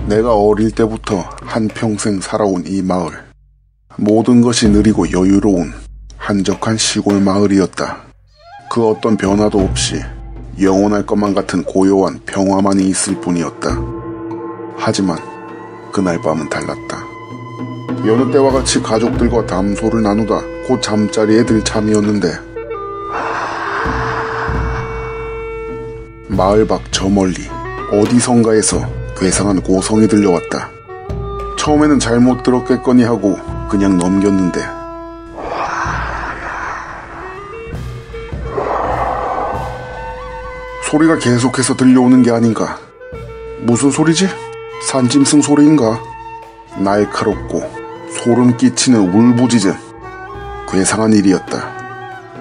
내가 어릴 때부터 한평생 살아온 이 마을. 모든 것이 느리고 여유로운 한적한 시골 마을이었다. 그 어떤 변화도 없이 영원할 것만 같은 고요한 평화만이 있을 뿐이었다. 하지만 그날 밤은 달랐다. 여느 때와 같이 가족들과 담소를 나누다 곧 잠자리에 들 참이었는데 마을 밖 저 멀리 어디선가에서 괴상한 고성이 들려왔다. 처음에는 잘못 들었겠거니 하고 그냥 넘겼는데 소리가 계속해서 들려오는 게 아닌가. 무슨 소리지? 산짐승 소리인가? 날카롭고 소름 끼치는 울부짖음. 괴상한 일이었다.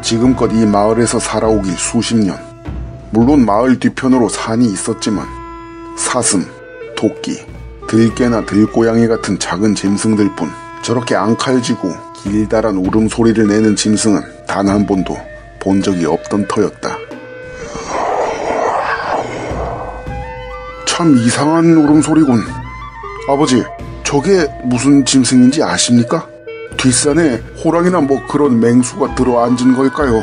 지금껏 이 마을에서 살아오길 수십 년. 물론 마을 뒤편으로 산이 있었지만 사슴, 토끼, 들깨나 들고양이 같은 작은 짐승들 뿐. 저렇게 앙칼지고 길다란 울음소리를 내는 짐승은 단 한 번도 본 적이 없던 터였다. 참 이상한 울음소리군. 아버지, 저게 무슨 짐승인지 아십니까? 뒷산에 호랑이나 뭐 그런 맹수가 들어앉은 걸까요?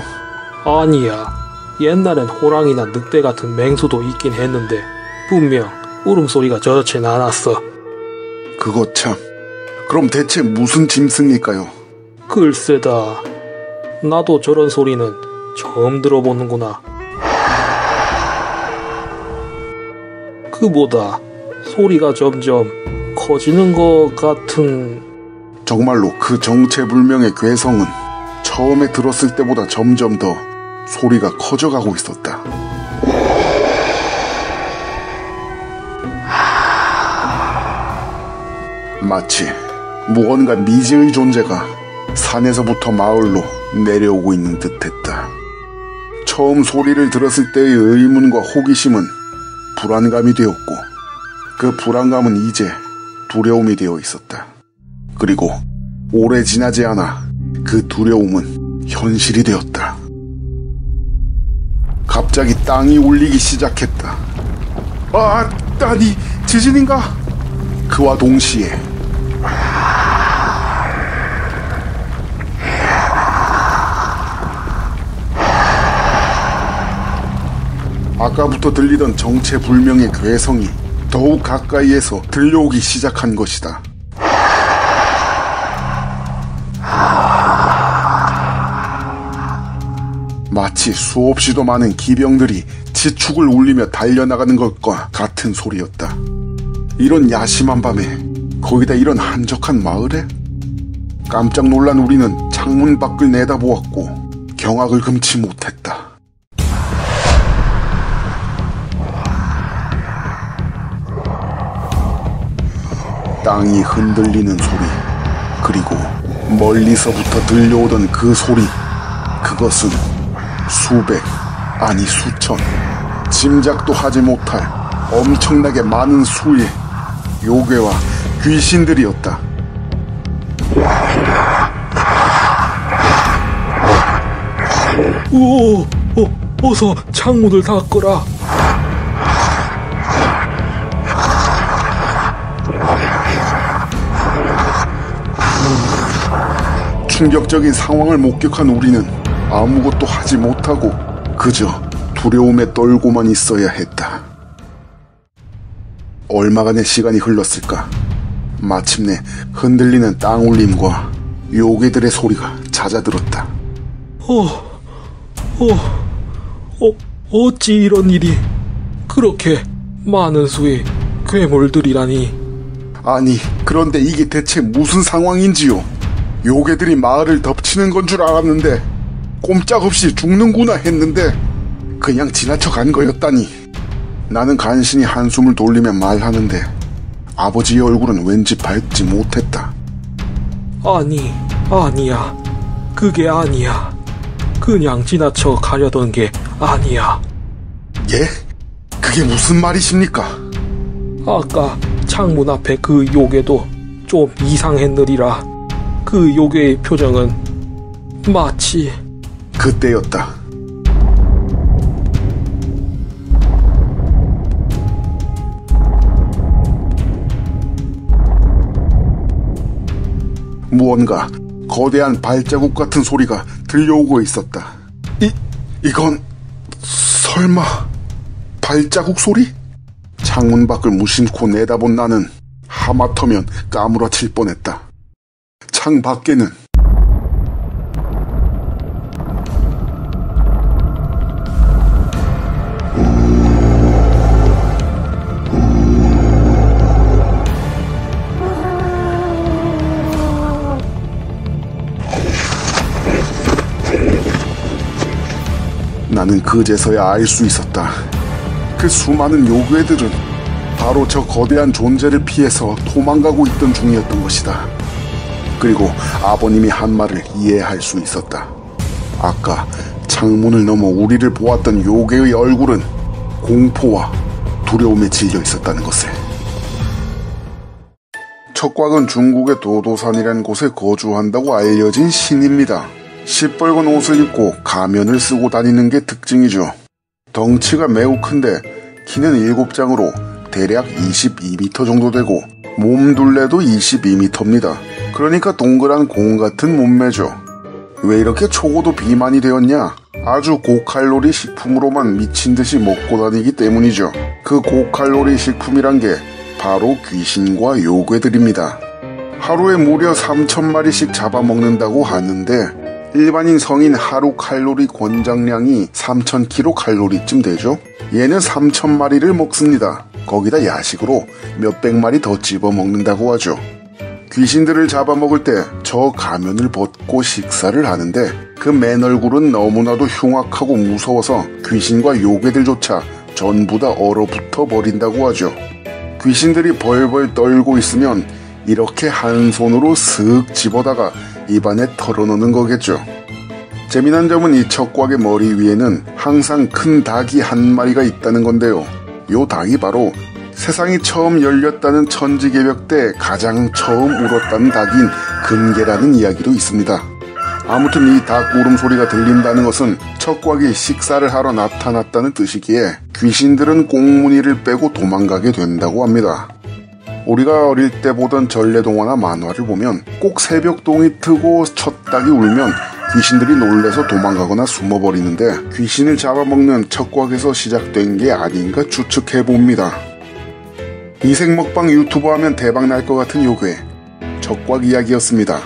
아니야. 옛날엔 호랑이나 늑대 같은 맹수도 있긴 했는데 분명 울음소리가 저렇진 않았어. 그거 참. 그럼 대체 무슨 짐승일까요? 글쎄다. 나도 저런 소리는 처음 들어보는구나. 그보다 소리가 점점 커지는 것 같은... 정말로 그 정체불명의 괴성은 처음에 들었을 때보다 점점 더 소리가 커져가고 있었다. 마치 무언가 미지의 존재가 산에서부터 마을로 내려오고 있는 듯했다. 처음 소리를 들었을 때의 의문과 호기심은 불안감이 되었고 그 불안감은 이제 두려움이 되어 있었다. 그리고 오래 지나지 않아 그 두려움은 현실이 되었다. 갑자기 땅이 울리기 시작했다. 아니, 지진인가? 그와 동시에 아까부터 들리던 정체불명의 괴성이 더욱 가까이에서 들려오기 시작한 것이다. 마치 수없이도 많은 기병들이 지축을 울리며 달려나가는 것과 같은 소리였다. 이런 야심한 밤에 거기다 이런 한적한 마을에? 깜짝 놀란 우리는 창문 밖을 내다보았고 경악을 금치 못했다. 땅이 흔들리는 소리, 그리고 멀리서부터 들려오던 그 소리, 그것은 수백, 아니 수천, 짐작도 하지 못할 엄청나게 많은 수의 요괴와 귀신들이었다. 어서 창문을 닫거라. 충격적인 상황을 목격한 우리는 아무것도 하지 못하고 그저 두려움에 떨고만 있어야 했다. 얼마간의 시간이 흘렀을까? 마침내 흔들리는 땅 울림과 요괴들의 소리가 잦아들었다. 어찌 이런 일이? 그렇게 많은 수의 괴물들이라니. 아니, 그런데 이게 대체 무슨 상황인지요? 요괴들이 마을을 덮치는 건 줄 알았는데 꼼짝없이 죽는구나 했는데 그냥 지나쳐 간 거였다니. 나는 간신히 한숨을 돌리며 말하는데 아버지의 얼굴은 왠지 밝지 못했다. 아니야. 그게 아니야. 그냥 지나쳐 가려던 게 아니야. 예? 그게 무슨 말이십니까? 아까 창문 앞에 그 요괴도 좀 이상했느리라. 그 요괴의 표정은 마치... 그때였다. 무언가 거대한 발자국 같은 소리가 들려오고 있었다. 이건 설마 발자국 소리? 창문 밖을 무심코 내다본 나는 하마터면 까무러칠 뻔했다. 창 밖에는 나는 그제서야 알 수 있었다. 그 수많은 요괴들은 바로 저 거대한 존재를 피해서 도망가고 있던 중이었던 것이다. 그리고 아버님이 한 말을 이해할 수 있었다. 아까 창문을 넘어 우리를 보았던 요괴의 얼굴은 공포와 두려움에 질려 있었다는 것을. 척곽은 중국의 도도산이라는 곳에 거주한다고 알려진 신입니다. 시뻘건 옷을 입고 가면을 쓰고 다니는 게 특징이죠. 덩치가 매우 큰데 키는 7장으로 대략 22m 정도 되고 몸 둘레도 22m입니다. 그러니까 동그란 공 같은 몸매죠. 왜 이렇게 초고도 비만이 되었냐? 아주 고칼로리 식품으로만 미친 듯이 먹고 다니기 때문이죠. 그 고칼로리 식품이란 게 바로 귀신과 요괴들입니다. 하루에 무려 3,000마리씩 잡아먹는다고 하는데 일반인 성인 하루 칼로리 권장량이 3,000kcal쯤 되죠. 얘는 3,000마리를 먹습니다. 거기다 야식으로 몇백 마리 더 집어먹는다고 하죠. 귀신들을 잡아먹을 때 저 가면을 벗고 식사를 하는데 그 맨 얼굴은 너무나도 흉악하고 무서워서 귀신과 요괴들조차 전부 다 얼어붙어 버린다고 하죠. 귀신들이 벌벌 떨고 있으면 이렇게 한 손으로 슥 집어다가 입안에 털어놓는 거겠죠. 재미난 점은 이 척곽의 머리 위에는 항상 큰 닭이 한 마리가 있다는 건데요. 요 닭이 바로 세상이 처음 열렸다는 천지개벽 때 가장 처음 울었다는 닭인 금계라는 이야기도 있습니다. 아무튼 이 닭 울음소리가 들린다는 것은 척곽이 식사를 하러 나타났다는 뜻이기에 귀신들은 꽁무니를 빼고 도망가게 된다고 합니다. 우리가 어릴 때 보던 전래동화나 만화를 보면 꼭 새벽동이 트고 첫 닭이 울면 귀신들이 놀래서 도망가거나 숨어버리는데 귀신을 잡아먹는 척곽에서 시작된 게 아닌가 추측해봅니다. 이색 먹방 유튜버 하면 대박 날 것 같은 요괴 척곽 이야기였습니다.